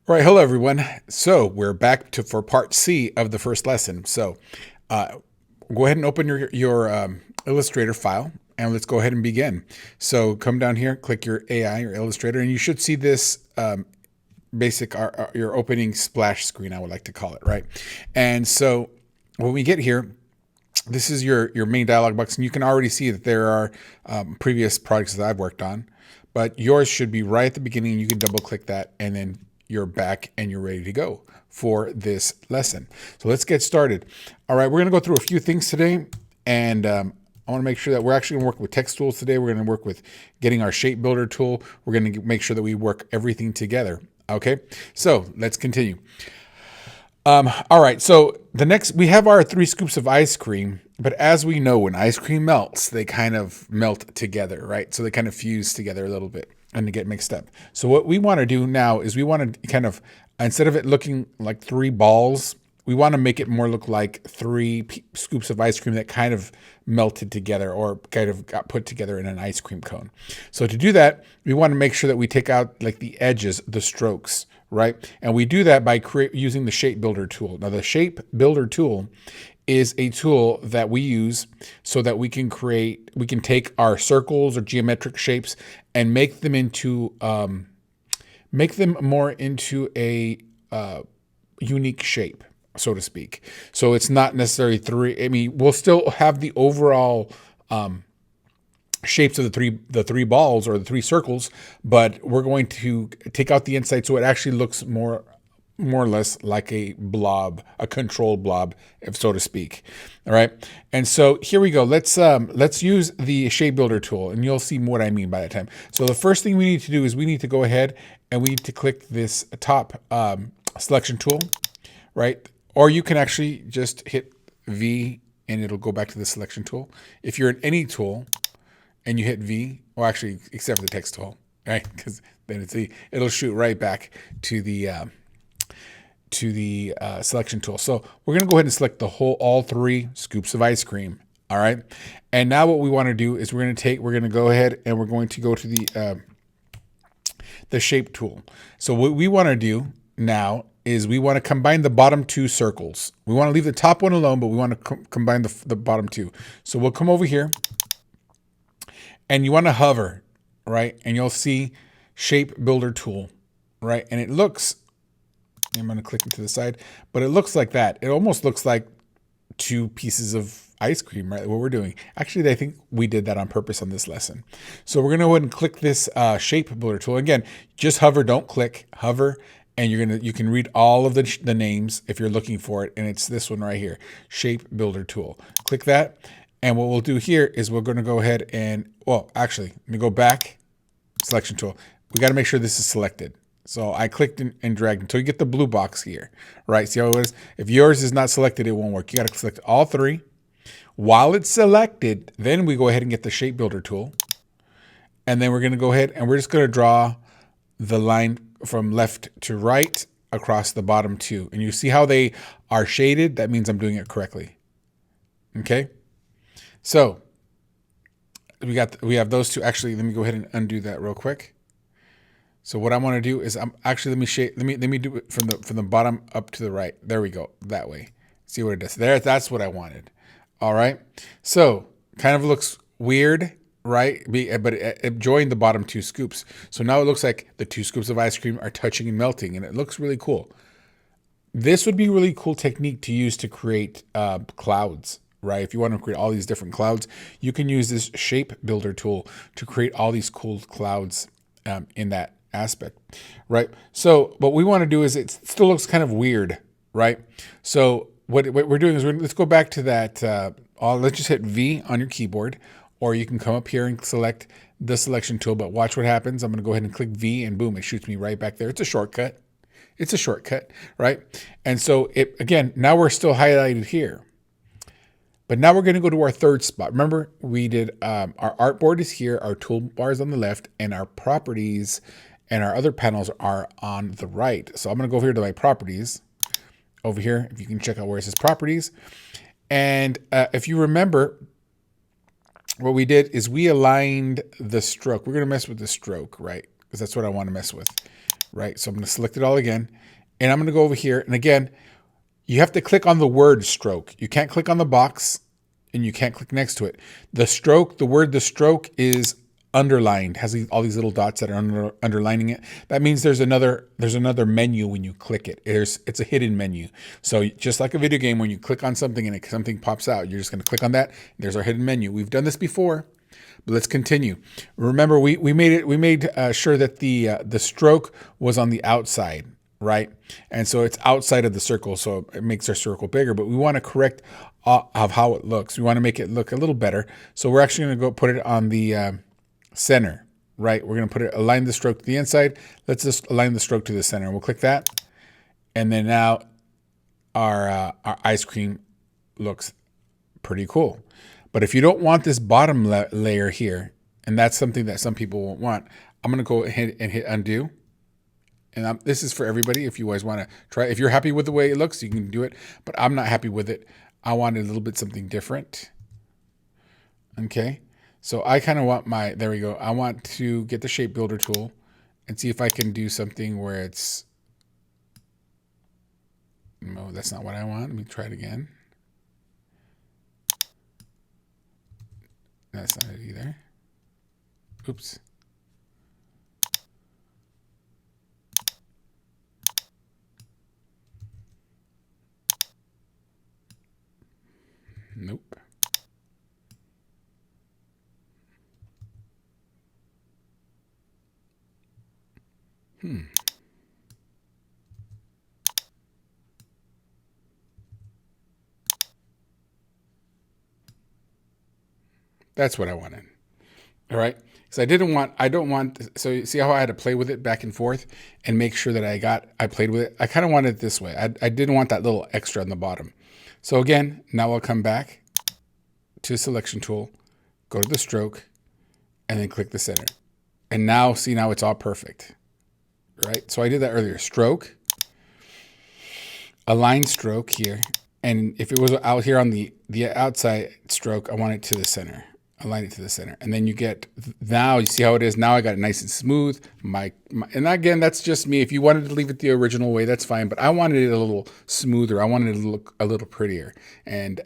All right, hello everyone. So we're back to for part C of the first lesson. So go ahead and open your Illustrator file, and let's go ahead and begin. So come down here, click your AI or Illustrator, and you should see this basic your opening splash screen, I would like to call it, right? And so when we get here, this is your main dialog box, and you can already see that there are previous projects that I've worked on, but yours should be right at the beginning. You can double click that, and then you're back and you're ready to go for this lesson. So let's get started. All right, we're going to go through a few things today, and I want to make sure that we're actually going to work with text tools today. We're going to work with getting our shape builder tool. We're going to make sure that we work everything together. Okay, so let's continue. All right, so the next, we have our 3 scoops of ice cream, but as we know, when ice cream melts, they kind of melt together, right? So they kind of fuse together a little bit and they get mixed up. So what we want to do now is we want to kind of, instead of it looking like 3 balls, we want to make it more look like 3 scoops of ice cream that kind of melted together or kind of got put together in an ice cream cone. So to do that, we want to make sure that we take out like the edges, the strokes, right? And we do that by using the shape builder tool. Now the shape builder tool is a tool that we use so that we can take our circles or geometric shapes and make them more into a unique shape, so to speak. So it's not necessarily 3. I mean, we'll still have the overall shapes of the three balls or the 3 circles, but we're going to take out the inside so it actually looks more or less like a blob, a controlled blob, if so to speak. All right. And so here we go. Let's use the shape builder tool, and you'll see what I mean by that time. So the first thing we need to do is we need to go ahead and we need to click this top selection tool, right? Or you can actually just hit V and it'll go back to the selection tool. If you're in any tool and you hit V, or actually except for the text tool, right? Because then it'll shoot right back to the selection tool. So we're going to go ahead and select all 3 scoops of ice cream. All right. And now what we want to do is we're going to go ahead and we're going to go to the shape tool. So what we want to do now is we want to combine the bottom 2 circles. We want to leave the top one alone, but we want to combine the bottom 2. So we'll come over here and you want to hover, right? And you'll see shape builder tool, right? And it looks, I'm going to click it to the side, but it looks like that. It almost looks like 2 pieces of ice cream, right? What we're doing. Actually, I think we did that on purpose on this lesson. So we're going to go ahead and click this shape builder tool. Again, just hover, don't click, hover, and you can read all of the names if you're looking for it. And it's this one right here, shape builder tool. Click that. And what we'll do here is we're going to go ahead and, well, actually, let me go back, selection tool. We got to make sure this is selected. So I clicked and dragged until you get the blue box here, right? See how it is? If yours is not selected, it won't work. You got to select all 3. While it's selected, then we go ahead and get the shape builder tool. And then we're going to go ahead and we're just going to draw the line from left to right across the bottom 2. And you see how they are shaded? That means I'm doing it correctly. Okay? So we have those 2. Actually, let me go ahead and undo that real quick. So what I want to do is let me do it from the bottom up to the right. There we go. That way. See what it does. There, that's what I wanted. All right. So kind of looks weird, right? But it joined the bottom 2 scoops. So now it looks like the 2 scoops of ice cream are touching and melting, and it looks really cool. This would be a really cool technique to use to create clouds, right? If you want to create all these different clouds, you can use this shape builder tool to create all these cool clouds in that aspect, right? So what we want to do is it still looks kind of weird, right? So what we're doing is let's go back to that. Let's just hit V on your keyboard, or you can come up here and select the selection tool. But watch what happens. I'm going to go ahead and click V, and boom, it shoots me right back there. It's a shortcut. It's a shortcut, right? And so again, now we're still highlighted here. But now we're going to go to our 3rd spot. Remember, we did our artboard is here, our toolbar is on the left, and our properties and our other panels are on the right. So I'm going to go over here to my properties. Over here, if you can check out where it says properties. And if you remember, what we did is we aligned the stroke. We're going to mess with the stroke, right? Because that's what I want to mess with. right? So I'm going to select it all again, and I'm going to go over here. And again, you have to click on the word stroke. You can't click on the box, and you can't click next to it. The stroke, the word the stroke is underlined, has all these little dots that are underlining it. That means there's another menu when you click it. It's a hidden menu. So just like a video game, when you click on something and something pops out, you're just going to click on that. There's our hidden menu. We've done this before, but let's continue. Remember, we made sure that the stroke was on the outside, right? And so it's outside of the circle, so it makes our circle bigger. But we want to correct of how it looks. We want to make it look a little better. So we're actually going to go put it on the center, right? We're going to align the stroke to the inside. Let's just align the stroke to the center. We'll click that. And then now our ice cream looks pretty cool. But if you don't want this bottom layer here, and that's something that some people won't want, I'm going to go ahead and hit undo. And this is for everybody. If you guys want to try, if you're happy with the way it looks, you can do it. But I'm not happy with it. I wanted a little bit something different. Okay. So I kind of want there we go. I want to get the shape builder tool and see if I can do something where it's, no, that's not what I want. Let me try it again. That's not it either. Oops. Nope. That's what I wanted. All right. So I don't want, so you see how I had to play with it back and forth and make sure that I played with it. I kind of wanted it this way. I didn't want that little extra on the bottom. So again, now I'll come back to selection tool, go to the stroke, and then click the center. And now, see, now it's all perfect, right? So I did that earlier. Stroke, align stroke here. And if it was out here on the outside stroke, I want it to the center. Align it to the center. And then you get, now you see how it is. Now I got it nice and smooth. And again, that's just me. If you wanted to leave it the original way, that's fine. But I wanted it a little smoother. I wanted it to look a little prettier. And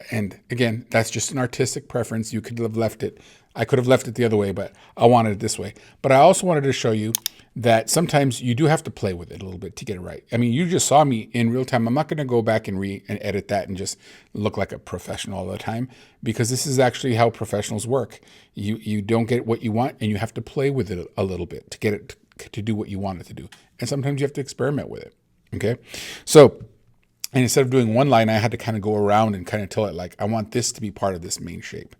again, that's just an artistic preference. You could have left it. I could have left it the other way, but I wanted it this way. But I also wanted to show you that sometimes you do have to play with it a little bit to get it right. I mean, you just saw me in real time. I'm not going to go back and edit that and just look like a professional all the time, because this is actually how professionals work. You don't get what you want, and you have to play with it a little bit to get it to do what you want it to do. And sometimes you have to experiment with it. Okay. So, and instead of doing one line, I had to kind of go around and kind of tell it like, I want this to be part of this main shape.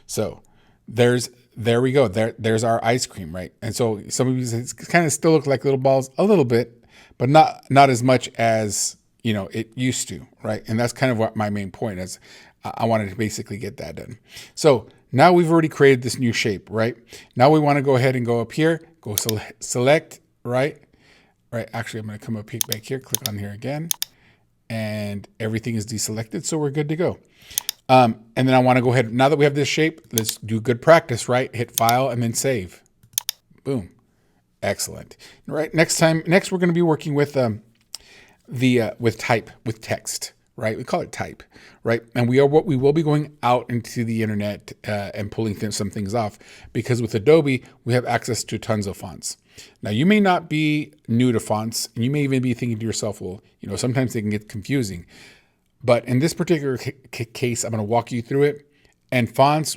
So there we go. There's our ice cream, right? And so some of these kind of still look like little balls a little bit, but not as much as, you know, it used to, right? And that's kind of what my main point is. I wanted to basically get that done. So now we've already created this new shape, right? Now we want to go ahead and go up here, go select, right? Actually, I'm going to come up back here, click on here again, and everything is deselected. So we're good to go. And then I want to go ahead. Now that we have this shape, let's do good practice, right? Hit file and then save. Boom. Excellent. All right. Next we're going to be working with with text, right? We call it type, right? And we will be going out into the internet and pulling some things off, because with Adobe, we have access to tons of fonts. Now, you may not be new to fonts, and you may even be thinking to yourself, well, you know, sometimes they can get confusing. But in this particular case, I'm going to walk you through it. And fonts,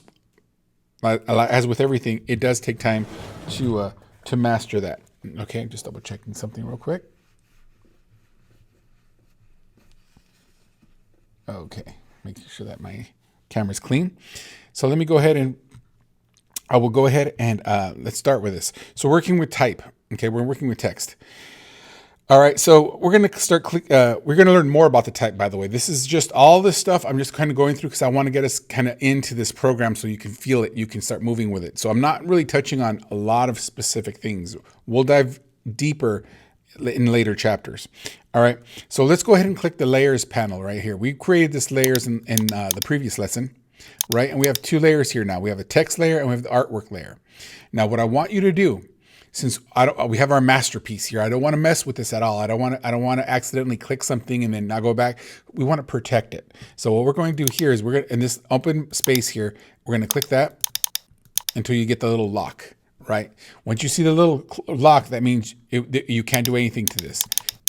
as with everything, it does take time to master that. Okay, just double checking something real quick. Okay, making sure that my camera's clean. So let me go ahead and I will go ahead and let's start with this. So working with type. Okay, we're working with text. All right, so we're going to we're going to learn more about the type, by the way. This is just all this stuff I'm just kind of going through because I want to get us kind of into this program so you can feel it, you can start moving with it. So I'm not really touching on a lot of specific things. We'll dive deeper in later chapters. All right, so let's go ahead and click the layers panel right here. We created this layers in the previous lesson, right? And we have two layers here now. We have a text layer and we have the artwork layer. Now, what I want you to do, since we have our masterpiece here, I don't want to mess with this at all. I don't want to accidentally click something and then not go back. We want to protect it. So what we're going to do here is we're going to, in this open space here, we're going to click that until you get the little lock, right? Once you see the little lock, that means you can't do anything to this.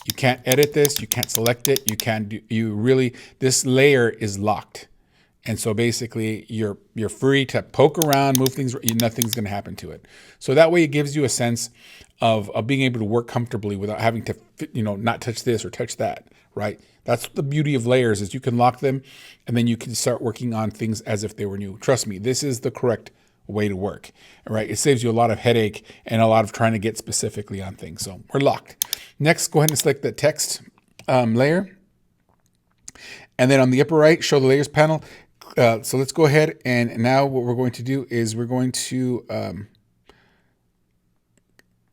You can't edit this. You can't select it. You can't do, this layer is locked. And so basically you're free to poke around, move things, nothing's going to happen to it. So that way it gives you a sense of being able to work comfortably without having to, not touch this or touch that, right? That's the beauty of layers, is you can lock them and then you can start working on things as if they were new. Trust me, this is the correct way to work, right? It saves you a lot of headache and a lot of trying to get specifically on things. So we're locked. Next, go ahead and select the text layer. And then on the upper right, show the layers panel. So let's go ahead, and now what we're going to do is we're going to,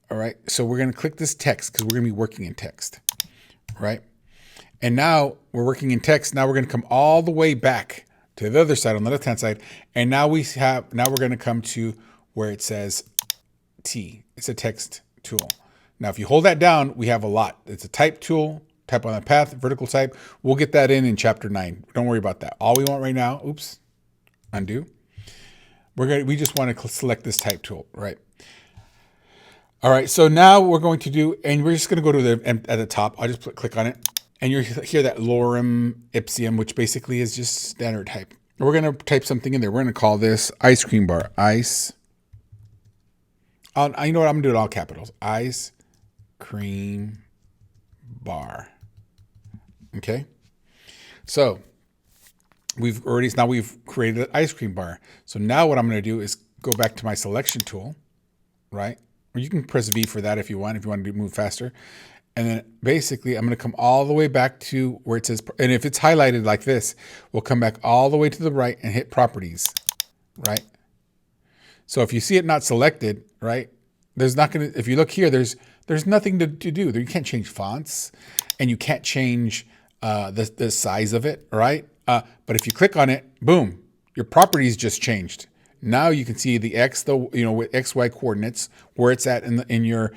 all right, so we're going to click this text because we're going to be working in text, right? And now we're working in text. Now we're going to come all the way back to the other side on the left-hand side. And now we're going to come to where it says T. It's a text tool. Now, if you hold that down, we have a lot. It's a type tool. Type on the path, vertical type. We'll get that in chapter 9. Don't worry about that. All we want right now, oops, undo. We just want to select this type tool, right? All right, so now we're going to do, and we're just going to go to at the top. I'll just click on it, and you hear that lorem ipsum, which basically is just standard type. We're going to type something in there. We're going to call this ice cream bar. Ice. You know what? I'm going to do it all capitals. Ice cream bar. Okay, so we've created an ice cream bar. So now what I'm going to do is go back to my selection tool, right? Or you can press V for that if you want to move faster. And then basically I'm going to come all the way back to where it says, and if it's highlighted like this, we'll come back all the way to the right and hit properties, right? So if you see it not selected, right, there's not going to, if you look here, there's nothing to do. You can't change fonts and you can't change the size of it, right? But if you click on it, boom, your properties just changed. Now you can see the X, with XY coordinates, where it's at in your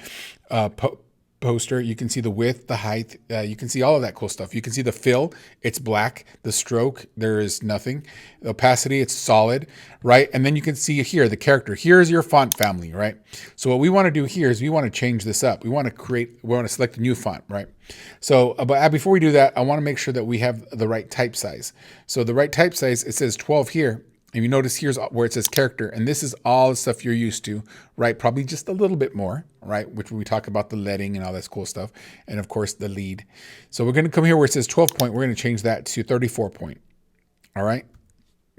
poster. You can see the width, the height. You can see all of that cool stuff. You can see the fill. It's black. The stroke, there is nothing. The opacity, it's solid, right? And then you can see here the character. Here's your font family, right? So what we want to do here is we want to change this up. We want to select a new font, right? So, but before we do that, I want to make sure that we have the right type size. So the right type size, it says 12 here. And you notice here's where it says character, and this is all the stuff you're used to, right? Probably just a little bit more, right? Which we talk about the leading and all that cool stuff. And of course the lead. So we're going to come here where it says 12 point. We're going to change that to 34 point. All right.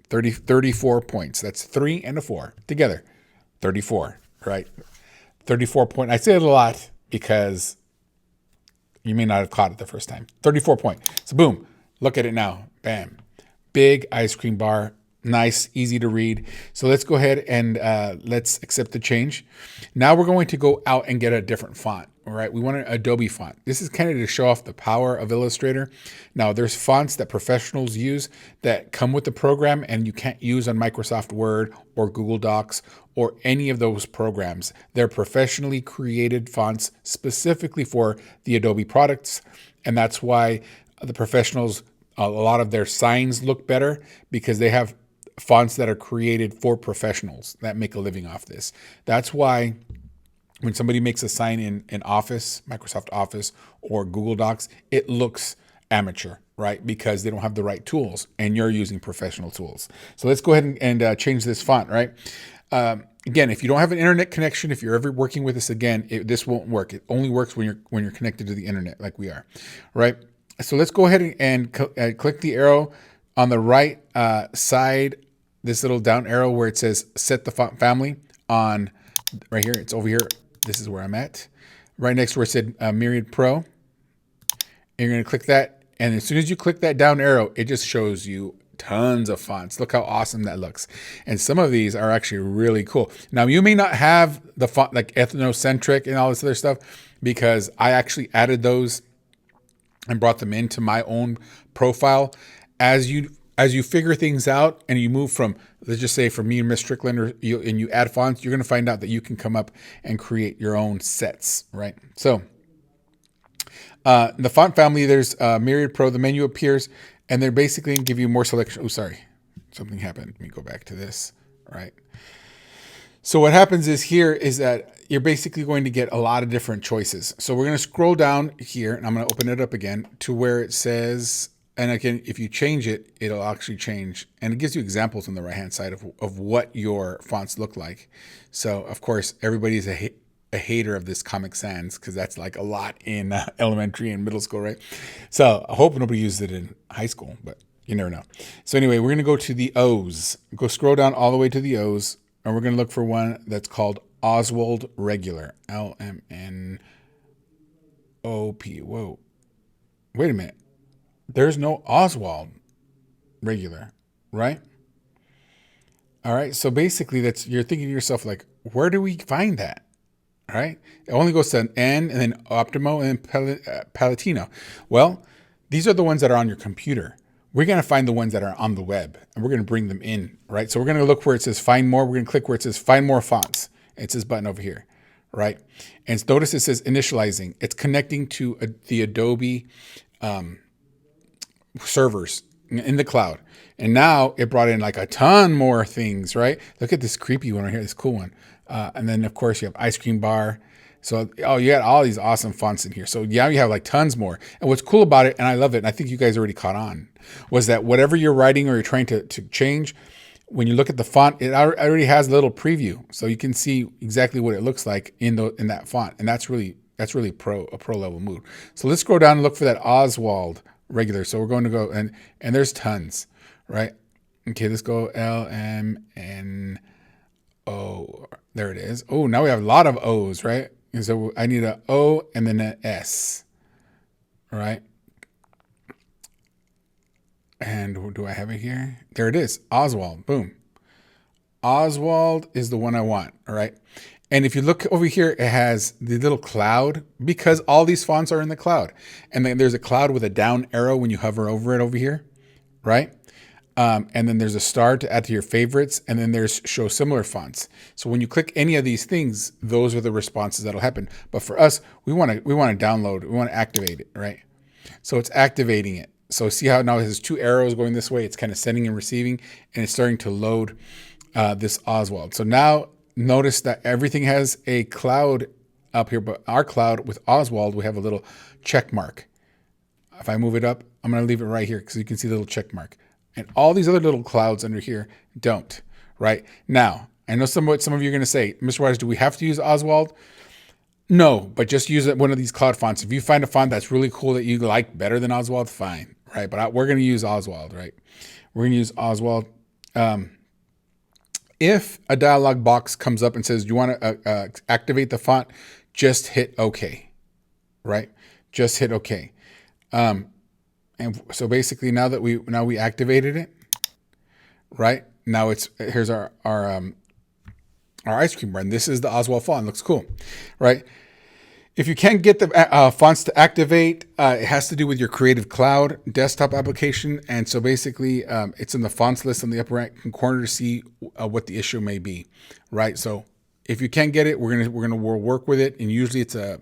34 points. That's 3 and a 4 together. 34, right? 34 point. I say it a lot because you may not have caught it the first time. 34 point. So boom, look at it now. Bam. Big ice cream bar. Nice, easy to read. So let's go ahead and let's accept the change. Now we're going to go out and get a different font. All right, we want an Adobe font. This is kind of to show off the power of Illustrator. Now there's fonts that professionals use that come with the program and you can't use on Microsoft Word or Google Docs or any of those programs. They're professionally created fonts specifically for the Adobe products. And that's why the professionals, a lot of their signs look better because they have fonts that are created for professionals that make a living off this. That's why when somebody makes a sign in Office, Microsoft Office or Google Docs, it looks amateur, right? Because they don't have the right tools and you're using professional tools. So let's go ahead and change this font, right? Again, if you don't have an internet connection, if you're ever working with this again, this won't work. It only works when you're connected to the internet like we are, right? So let's go ahead and click the arrow on the right side, this little down arrow where it says set the font family on right here. It's over here. This is where I'm at. Right next to where it said Myriad Pro. And you're going to click that. And as soon as you click that down arrow, it just shows you tons of fonts. Look how awesome that looks. And some of these are actually really cool. Now, you may not have the font like ethnocentric and all this other stuff because I actually added those and brought them into my own profile. As you as you figure things out and you move from, let's just say from me and Miss Strickland, and you add fonts, you're going to find out that you can come up and create your own sets, right? So in the font family, there's Myriad Pro. The menu appears, and they're basically going to give you more selection. Oh, sorry. Something happened. Let me go back to this, right? So what happens is here is that you're basically going to get a lot of different choices. So we're going to scroll down here, and I'm going to open it up again to where it says, and again, if you change it, it'll actually change. And it gives you examples on the right-hand side of what your fonts look like. So, of course, everybody's a hater of this Comic Sans because that's like a lot in elementary and middle school, right? So I hope nobody used it in high school, but you never know. So anyway, we're going to go to the O's. Go scroll down all the way to the O's, and we're going to look for one that's called Oswald Regular. LMNOP. Whoa. Wait a minute. There's no Oswald Regular, right? All right. So basically, you're thinking to yourself, like, where do we find that? All right. It only goes to an N and then Optimo and then Palatino. Well, these are the ones that are on your computer. We're going to find the ones that are on the web, and we're going to bring them in, right? So we're going to look where it says Find More. We're going to click where it says Find More Fonts. It's this button over here, right? And notice it says Initializing. It's connecting to the Adobe servers in the cloud. And now it brought in like a ton more things, right? Look at this creepy one right here, this cool one. And then, of course, you have Ice Cream Bar. So, you got all these awesome fonts in here. So now you have like tons more. And what's cool about it, and I love it, and I think you guys already caught on, was that whatever you're writing or you're trying to change, when you look at the font, it already has a little preview. So you can see exactly what it looks like in that font. And that's really a pro level move. So let's scroll down and look for that Oswald Regular. So we're going to go, and there's tons, right? Okay, let's go LMNO. There it is. Oh, now we have a lot of O's, right? And so I need an O and then an S, right? And do I have it here? There it is. Oswald. Boom. Oswald is the one I want. All right. And if you look over here, it has the little cloud because all these fonts are in the cloud. And then there's a cloud with a down arrow when you hover over it over here, right? And then there's a star to add to your favorites. And then there's show similar fonts. So when you click any of these things, those are the responses that'll happen. But for us, we want to download, we want to activate it, right? So it's activating it. So see how now it has two arrows going this way. It's kind of sending and receiving, and it's starting to load this Oswald. So now notice that everything has a cloud up here, but our cloud with Oswald, we have a little check mark. If I move it up, I'm going to leave it right here because you can see the little check mark. And all these other little clouds under here don't, right? Now, I know some of you are going to say, Mr. Waters, do we have to use Oswald? No, but just use one of these cloud fonts. If you find a font that's really cool that you like better than Oswald, fine, right? But we're going to use Oswald, right? We're going to use Oswald. If a dialog box comes up and says you want to activate the font, just hit OK, right? Just hit OK. And so basically, now we activated it, right? Now here's our ice cream bar, and this is the Oswald font. It looks cool, right? If you can't get the fonts to activate, it has to do with your Creative Cloud desktop application. And so basically, it's in the fonts list on the upper right corner to see what the issue may be, right? So if you can't get it, we'll work with it. And usually it's a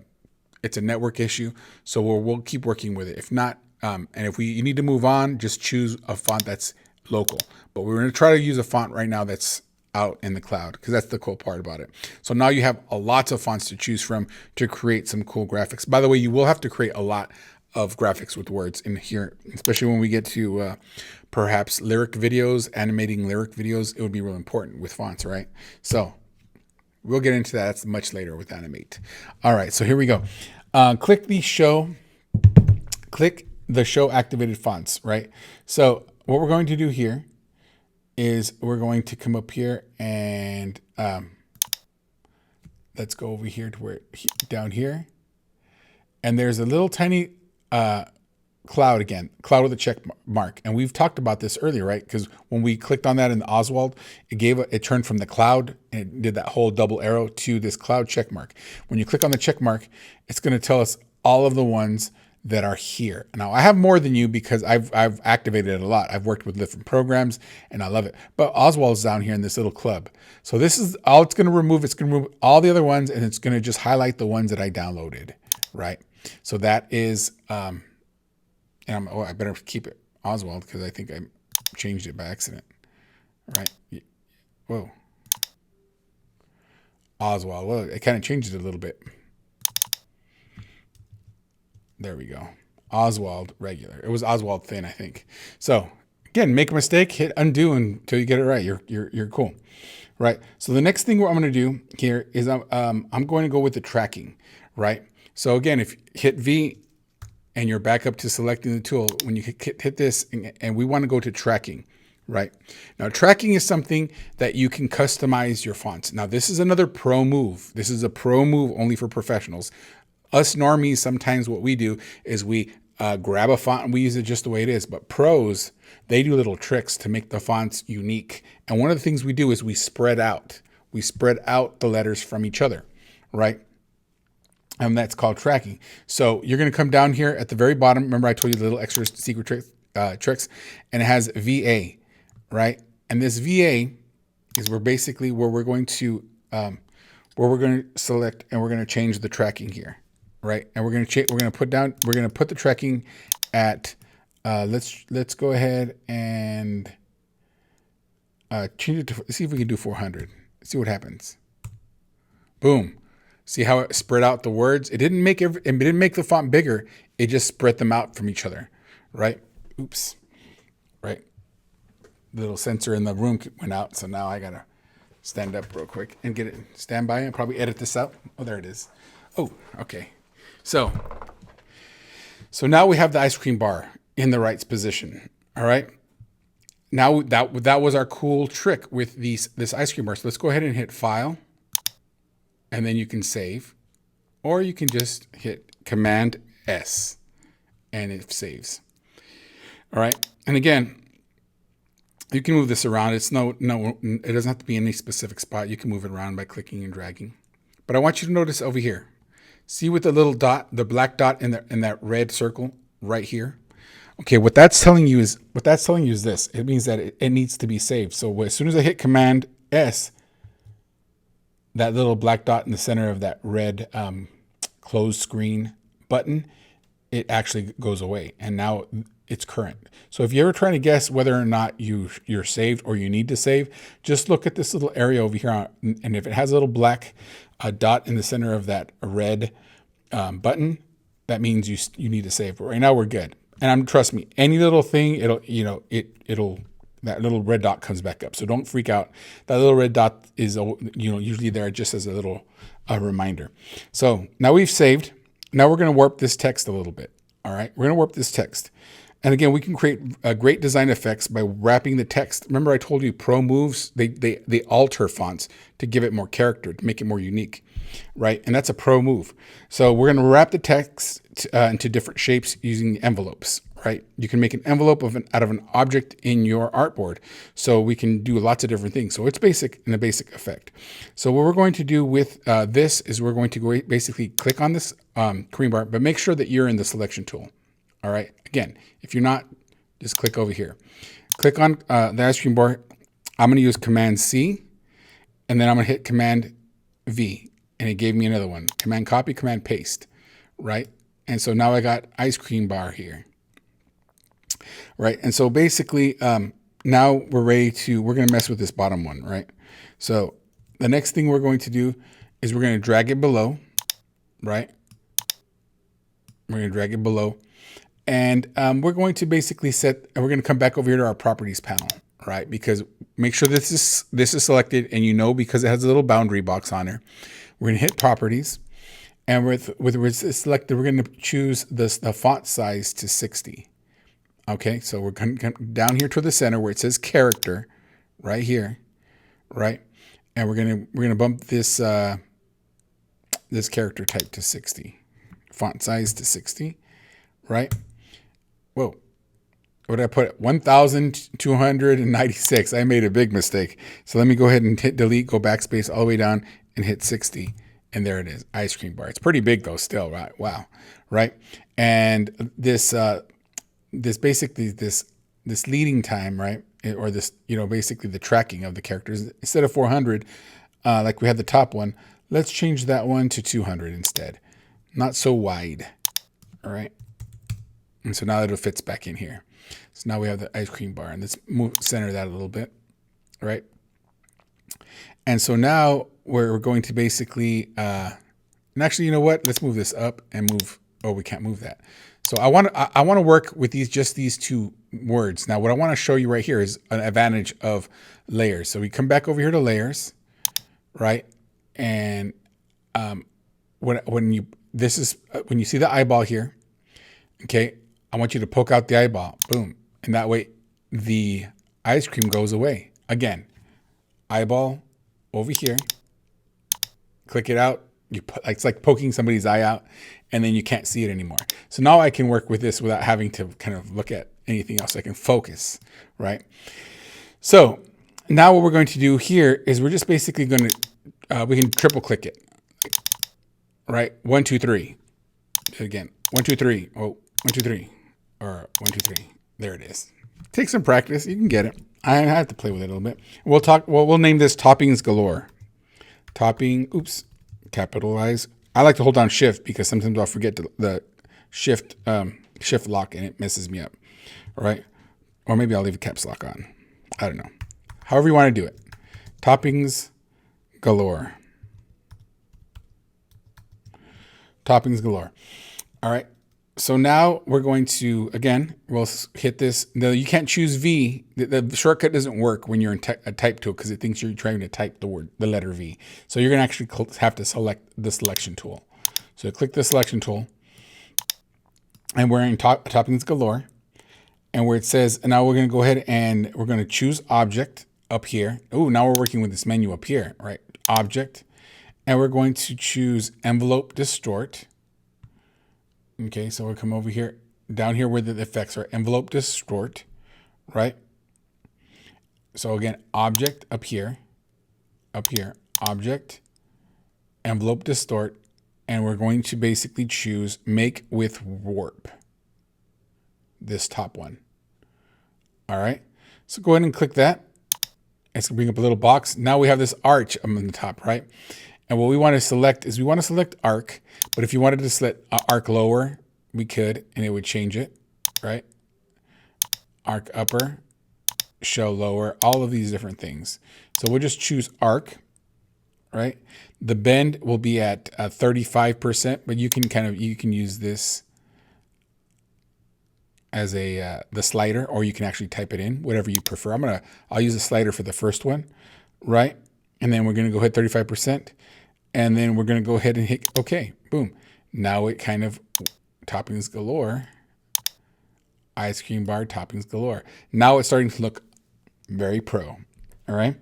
network issue, so we'll keep working with it. If not, and if you need to move on, just choose a font that's local. But we're going to try to use a font right now that's out in the cloud because that's the cool part about it. So now you have lots of fonts to choose from to create some cool graphics. By the way, you will have to create a lot of graphics with words in here, especially when we get to perhaps lyric videos, animating lyric videos. It would be real important with fonts, right? So we'll get into that. That's much later with Animate. All right, so here we go. Click the show activated fonts, right? So what we're going to do here is we're going to come up here and let's go over here to where down here. And there's a little tiny cloud with a check mark. And we've talked about this earlier, right? Because when we clicked on that in the Oswald, it turned from the cloud and it did that whole double arrow to this cloud check mark. When you click on the check mark, it's going to tell us all of the ones that are here. Now I have more than you because I've activated it a lot. I've worked with different programs and I love it. But Oswald's down here in this little club. So this is all it's going to remove. It's going to remove all the other ones and it's going to just highlight the ones that I downloaded, right? So that is, and I better keep it Oswald because I think I changed it by accident, right? Whoa. Oswald, well, it kind of changed it a little bit. There we go. Oswald regular. It was Oswald thin, I think. So again, make a mistake, hit undo until you get it right. You're cool, right? So the next thing what I'm going to do here is I'm going to go with the tracking, right? So again, if you hit V and you're back up to selecting the tool, when you hit this and we want to go to tracking, right? Now tracking is something that you can customize your fonts. Now this is another pro move. This is a pro move only for professionals. Us normies, sometimes what we do is we grab a font and we use it just the way it is. But pros, they do little tricks to make the fonts unique. And one of the things we do is we spread out. We spread out the letters from each other, right? And that's called tracking. So you're going to come down here at the very bottom. Remember I told you the little extra secret tricks, and it has VA, right? And this VA is where we're going to select and we're going to change the tracking here. Right, and we're going to put the tracking at let's go ahead and change it to, see if we can do 400. See what happens. Boom. See how it spread out the words? It didn't make the font bigger. It just spread them out from each other. Right? Oops. Right. The little sensor in the room went out, so now I gotta stand up real quick and get it. Stand by and probably edit this out. Oh, there it is. Oh, okay. So now we have the ice cream bar in the right position. All right. Now that was our cool trick with this ice cream bar. So let's go ahead and hit File, and then you can save, or you can just hit Command S, and it saves. All right. And again, you can move this around. It's it doesn't have to be in any specific spot. You can move it around by clicking and dragging. But I want you to notice over here. See with the little dot, the black dot in that red circle right here. Okay, what that's telling you is this. It means that it needs to be saved. So as soon as I hit Command S, that little black dot in the center of that red close screen button, it actually goes away, and now it's current. So if you're ever trying to guess whether or not you're saved or you need to save, just look at this little area over here, and if it has a little black dot in the center of that red button, that means you need to save. But right now we're good. And trust me, any little thing, that little red dot comes back up. So don't freak out. That little red dot is usually there just as a little reminder. So now we've saved. Now we're going to warp this text a little bit. All right, we're going to warp this text. And again, we can create great design effects by wrapping the text. Remember I told you pro moves, they alter fonts to give it more character, to make it more unique, right? And that's a pro move. So we're going to wrap the text into different shapes using envelopes, right? You can make an envelope out of an object in your artboard. So we can do lots of different things. So it's basic in a basic effect. So what we're going to do with this is we're going to basically click on this cream bar, but make sure that you're in the selection tool. All right. Again, if you're not, just click over here. Click on the ice cream bar. I'm going to use Command C, and then I'm going to hit Command V, and it gave me another one. Command Copy, Command Paste, right? And so now I got ice cream bar here, right? And so basically, now we're going to mess with this bottom one, right? So the next thing we're going to do is we're going to drag it below, right? We're going to drag it below. And we're going to basically we're going to come back over here to our properties panel, right? Because make sure this is selected, and because it has a little boundary box on there. We're going to hit properties, and with it's selected, we're going to choose the font size to 60. Okay, so we're going to come down here to the center where it says character, right here, right? And we're going to bump this this character type to 60, font size to 60, right? Whoa, what did I put? 1,296. I made a big mistake. So let me go ahead and hit delete, go backspace all the way down and hit 60. And there it is, ice cream bar. It's pretty big though still, right? Wow. right? And this basically this leading time, right? Or this, basically the tracking of the characters, instead of 400, like we had the top one, let's change that one to 200 instead. Not so wide. All right. And so now it fits back in here. So now we have the ice cream bar, and let's center that a little bit. All right. And so now we're going to basically, and actually, you know what? Let's move this up and move. Oh, we can't move that. So I want to work with these two words. Now, what I want to show you right here is an advantage of layers. So we come back over here to layers, right? And when you see the eyeball here, okay, I want you to poke out the eyeball, boom, and that way the ice cream goes away. Again, eyeball over here, click it out. It's like poking somebody's eye out, and then you can't see it anymore. So now I can work with this without having to kind of look at anything else. I can focus, right? So now what we're going to do here is we're just basically going to, we can triple click it, right? 1, 2, 3. Do it again. 1, 2, 3. Oh, 1, 2, 3. Or 1, 2, 3. There it is. Take some practice. You can get it. I have to play with it a little bit. We'll name this Toppings Galore. Capitalize. I like to hold down Shift because sometimes I'll forget the Shift lock and it messes me up. All right. Or maybe I'll leave a caps lock on. I don't know. However you want to do it. Toppings Galore. Toppings Galore. All right. So now we're going to, again, we'll hit this. No, you can't choose V. The shortcut doesn't work when you're in a type tool because it thinks you're trying to type the letter V. So you're going to actually have to select the selection tool. So click the selection tool, and we're in Toppings Galore. And where it says, and now we're going to go ahead and we're going to choose Object up here. Oh, now we're working with this menu up here, right? Object. And we're going to choose Envelope Distort. Okay, so we'll come over here, down here where the effects are, Envelope Distort, right? So again, Object up here, Object, Envelope Distort, and we're going to basically choose Make with Warp, this top one. All right, so go ahead and click that. It's gonna bring up a little box. Now we have this arch on the top, right? And what we want to select is we want to select arc, but if you wanted to select arc lower, we could, and it would change it, right? Arc upper, show lower, all of these different things. So we'll just choose arc, right? The bend will be at 35%, but you can use this as the slider, or you can actually type it in, whatever you prefer. I'll use the slider for the first one, right? And then we're going to go ahead 35%. And then we're going to go ahead and hit OK. Boom. Now it kind of Toppings Galore. Ice cream bar, Toppings Galore. Now it's starting to look very pro. All right.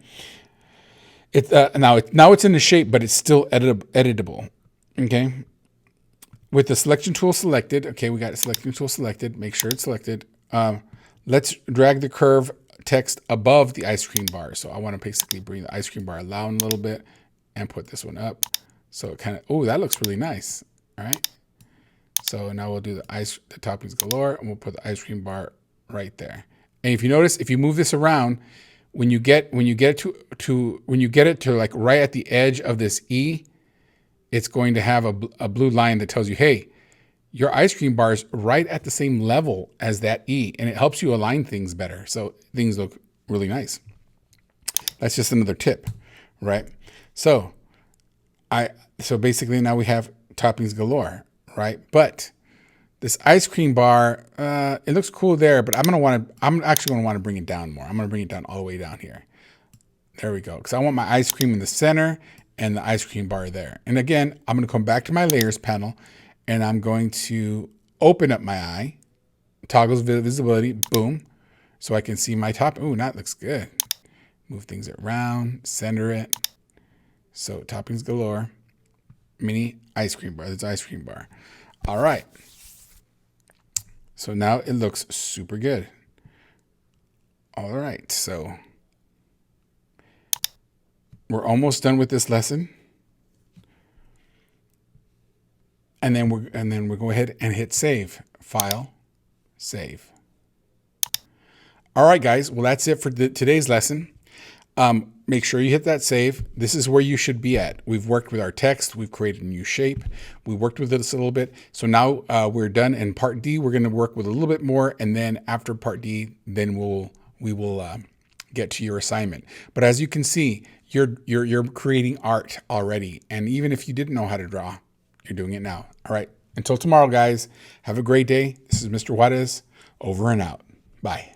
Now it's in the shape, but it's still editable. Okay. With the selection tool selected. Okay, we got a selection tool selected. Make sure it's selected. Let's drag the curve text above the ice cream bar. So I want to basically bring the ice cream bar down a little bit and put this one up. So it kind of, oh, that looks really nice. All right. So now we'll do the Toppings Galore, and we'll put the ice cream bar right there. And if you notice, if you move this around, when you get it to like right at the edge of this E, it's going to have a blue line that tells you, hey, your ice cream bar is right at the same level as that E, and it helps you align things better. So things look really nice. That's just another tip, right? So basically now we have Toppings Galore, right? But this ice cream bar, it looks cool there, but I'm actually going to want to bring it down more. I'm going to bring it down all the way down here. There we go. Because I want my ice cream in the center and the ice cream bar there. And again, I'm going to come back to my layers panel, and I'm going to open up my eye, toggles visibility, boom, so I can see my top. Ooh, that looks good. Move things around, center it. So Toppings Galore, mini ice cream bar. That's ice cream bar. All right. So now it looks super good. All right. So we're almost done with this lesson. And then we'll go ahead and hit save. File, save. All right, guys. Well, that's it for today's lesson. Make sure you hit that save. This is where you should be at. We've worked with our text. We've created a new shape. We worked with this a little bit. So now we're done. In part D, we're going to work with a little bit more. And then after part D, then we will get to your assignment. But as you can see, you're creating art already. And even if you didn't know how to draw, you're doing it now. All right. Until tomorrow, guys, have a great day. This is Mr. Juarez, over and out. Bye.